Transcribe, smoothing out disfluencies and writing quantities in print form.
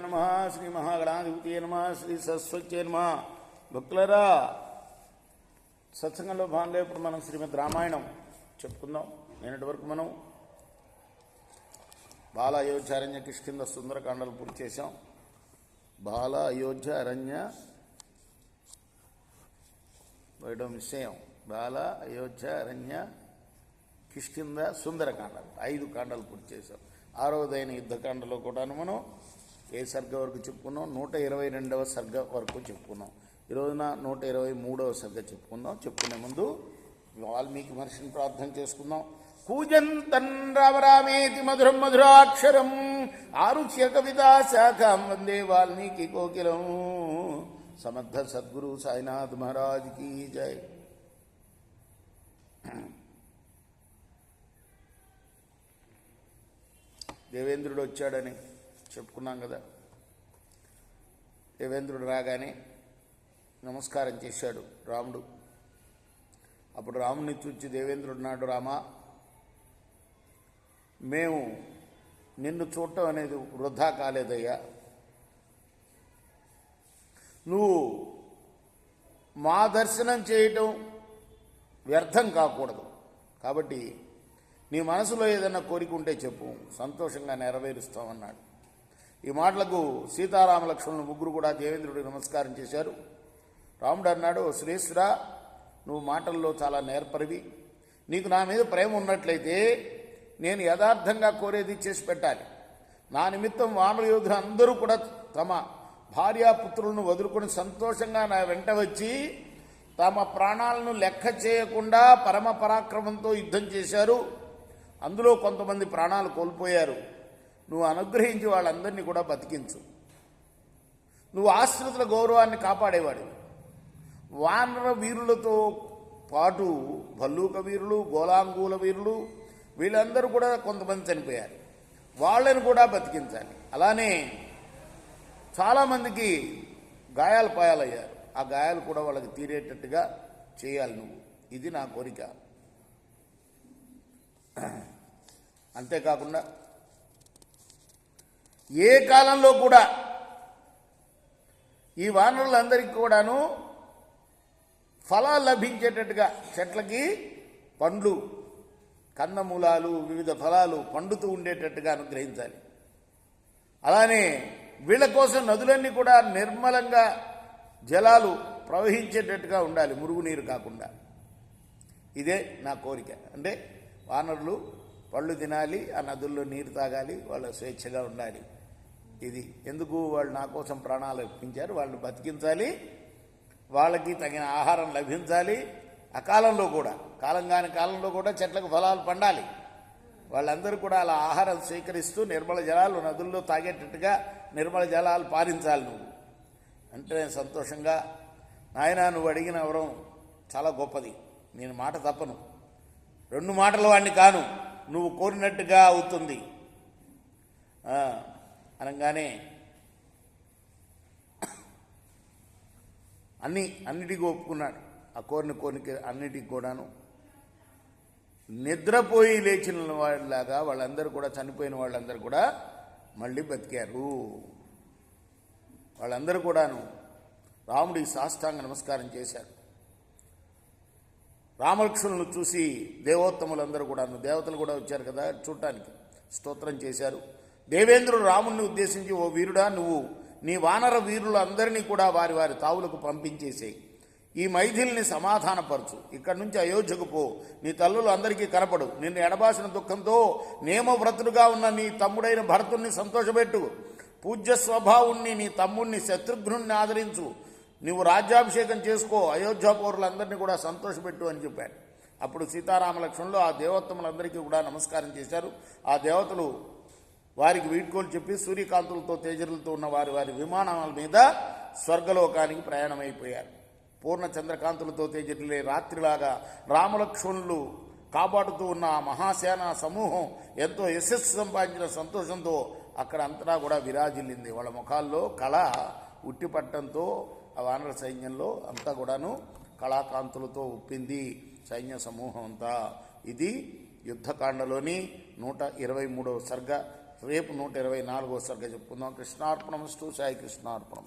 నమ శ్రీ మహాగణాధిపతియే నమ శ్రీ సరస్వత్యే నమ. భక్తులరా, సత్సంగంలో భాగంగా ఇప్పుడు మనం శ్రీమద్ రామాయణం చెప్పుకుందాం. నేనటి వరకు మనం బాల అయోధ్య అరణ్య కిష్కింద సుందరకాండలు పూర్తి చేశాం. బాల అయోధ్య అరణ్య వేయడం నిశ్చయం. బాల అయోధ్య అరణ్య కిష్కింద సుందరకాండలు 5 కాండాలు పూర్తి చేశాం. 6వదైన యుద్ధకాండలో కూడాను మనం ఏ సర్గ వరకు చెప్పుకున్నాం? 122వ సర్గ వరకు చెప్పుకున్నాం. ఈరోజున 123వ సర్గ చెప్పుకుందాం. చెప్పుకునే ముందు వాల్మీకి మహర్షిని ప్రార్థన చేసుకుందాం. కూజంతన్ రామరామేతి మధురం మధురాక్షరం ఆరుష్య కవితా శాఖం వందే వాల్మీకి కోకిలం. సమర్థ సద్గురు సాయినాథ్ మహారాజ్ కీ జై. దేవేంద్రుడు వచ్చాడని చెప్పుకున్నాం కదా. దేవేంద్రుడు రాగానే నమస్కారం చేశాడు రాముడు. అప్పుడు రాముని చూచి దేవేంద్రుడు నాడు, రామా, మేము నిన్ను చూడటం అనేది వృధా కాలేదయ్యా. నువ్వు మా దర్శనం చేయటం వ్యర్థం కాకూడదు. కాబట్టి నీ మనసులో ఏదైనా కోరిక ఉంటే చెప్పు, సంతోషంగా నెరవేరుస్తామన్నాడు. ఈ మాటలకు సీతారామ లక్ష్మణులు ముగ్గురు కూడా దేవేంద్రుడికి నమస్కారం చేశారు. రాముడు అన్నాడు, శ్రీశ్వర, నువ్వు మాటల్లో చాలా నేర్పరివి. నీకు నా మీద ప్రేమ ఉన్నట్లయితే నేను యథార్థంగా కోరేది చేసి పెట్టాలి. నా నిమిత్తం వానర యోధులు అందరూ కూడా తమ భార్యాపుత్రులను వదులుకొని సంతోషంగా నా వెంట వచ్చి తమ ప్రాణాలను లెక్క చేయకుండా పరమ పరాక్రమంతో యుద్ధం చేశారు. అందులో కొంతమంది ప్రాణాలు కోల్పోయారు. నువ్వు అనుగ్రహించి వాళ్ళందరినీ కూడా బతికించు. నువ్వు ఆశ్రితుల గౌరవాన్ని కాపాడేవాడు. వానర వీరులతో పాటు భల్లూక వీరులు, గోలాంగూల వీరులు, వీళ్ళందరూ కూడా కొంతమంది చనిపోయారు. వాళ్ళని కూడా బతికించాలి. అలానే చాలామందికి గాయాలు పాయాలయ్యారు. ఆ గాయాలు కూడా వాళ్ళకి తీరేటట్టుగా చేయాలి నువ్వు. ఇది నా కోరిక. అంతేకాకుండా ఏ కాలంలో కూడా ఈ వానరులందరికీ కూడాను ఫలాలు లభించేటట్టుగా చెట్లకి పండ్లు, కందమూలాలు, వివిధ ఫలాలు పండుతూ ఉండేటట్టుగా అనుగ్రహించాలి. అలానే వీళ్ళ కోసం నదులన్నీ కూడా నిర్మలంగా జలాలు ప్రవహించేటట్టుగా ఉండాలి, మురుగునీరు కాకుండా. ఇదే నా కోరిక. అంటే వానరులు పళ్ళు తినాలి, ఆ నదుల్లో నీరు తాగాలి, వాళ్ళు స్వేచ్ఛగా ఉండాలి. ఇది ఎందుకు? వాళ్ళు నా కోసం ప్రాణాలు అర్పించారు. వాళ్ళని బతికించాలి, వాళ్ళకి తగిన ఆహారం లభించాలి. అకాలంలో కూడా, కాలం కాని కాలంలో కూడా చెట్లకు ఫలాలు పండాలి. వాళ్ళందరూ కూడా అలా ఆహారం స్వీకరిస్తూ నిర్మల జలాలు నదుల్లో తాగేటట్టుగా నిర్మల జలాలు పారించాలి నువ్వు. అంటే సంతోషంగా, నాయన నువ్వు అడిగిన వరం చాలా గొప్పది, నేను మాట తప్పను, 2 మాటల వాడిని కాను, నువ్వు కోరినట్టుగా అవుతుంది అనగానే అన్నిటికీ ఒప్పుకున్నాడు. ఆ కోరిక అన్నిటికీ కూడాను. నిద్రపోయి లేచిన వాళ్ళలాగా వాళ్ళందరూ కూడా, చనిపోయిన వాళ్ళందరూ కూడా మళ్ళీ బతికారు. వాళ్ళందరూ కూడాను రాముడికి సాష్టాంగ నమస్కారం చేశారు. రామలక్ష్మణులను చూసి దేవోత్తములందరూ కూడాను, దేవతలు కూడా వచ్చారు కదా చూడటానికి, స్తోత్రం చేశారు. దేవేంద్రుడు రాముడిని ఉద్దేశించి, ఓ వీరుడా, నువ్వు నీ వానర వీరులు అందరినీ కూడా వారి వారి తావులకు పంపించేసేయి. ఈ మైథిలిని సమాధానపరచు. ఇక్కడి నుంచి అయోధ్యకు పో. నీ తల్లులు అందరికీ కనపడు. నిన్ను ఎడబాసిన దుఃఖంతో నియమవ్రతుడుగా ఉన్న నీ తమ్ముడైన భరతుణ్ణి సంతోషపెట్టు. పూజ్య స్వభావుణ్ణి నీ తమ్ముణ్ణి శత్రుఘ్నుణ్ణి ఆదరించు. నువ్వు రాజ్యాభిషేకం చేసుకో. అయోధ్య పౌరులందరినీ కూడా సంతోషపెట్టు అని చెప్పాడు. అప్పుడు సీతారామ లక్ష్మణులు ఆ దేవోత్తములందరికీ కూడా నమస్కారం చేశారు. ఆ దేవతలు వారికి వీడ్కోలు చెప్పి సూర్యకాంతులతో తేజరులతో ఉన్న వారి వారి విమానాల మీద స్వర్గలోకానికి ప్రయాణమైపోయారు. పూర్ణ చంద్రకాంతులతో తేజరులే రాత్రిలాగా రామలక్ష్మణులు కాపాడుతూ ఉన్న ఆ మహాసేన సమూహం ఎంతో యశస్సు సంపాదించిన సంతోషంతో అక్కడ అంతటా కూడా విరాజిల్లింది. వాళ్ళ ముఖాల్లో కళ ఉట్టిపట్టడంతో ఆ వానర సైన్యంలో అంతా కూడాను కళాకాంతులతో ఉప్పింది సైన్య సమూహం అంతా. ఇది యుద్ధకాండలోని 123వ సర్గ. రేపు 124వ సర్గ చెప్పుకుందాం. కృష్ణార్పణమస్తు. సాయి కృష్ణార్పణం.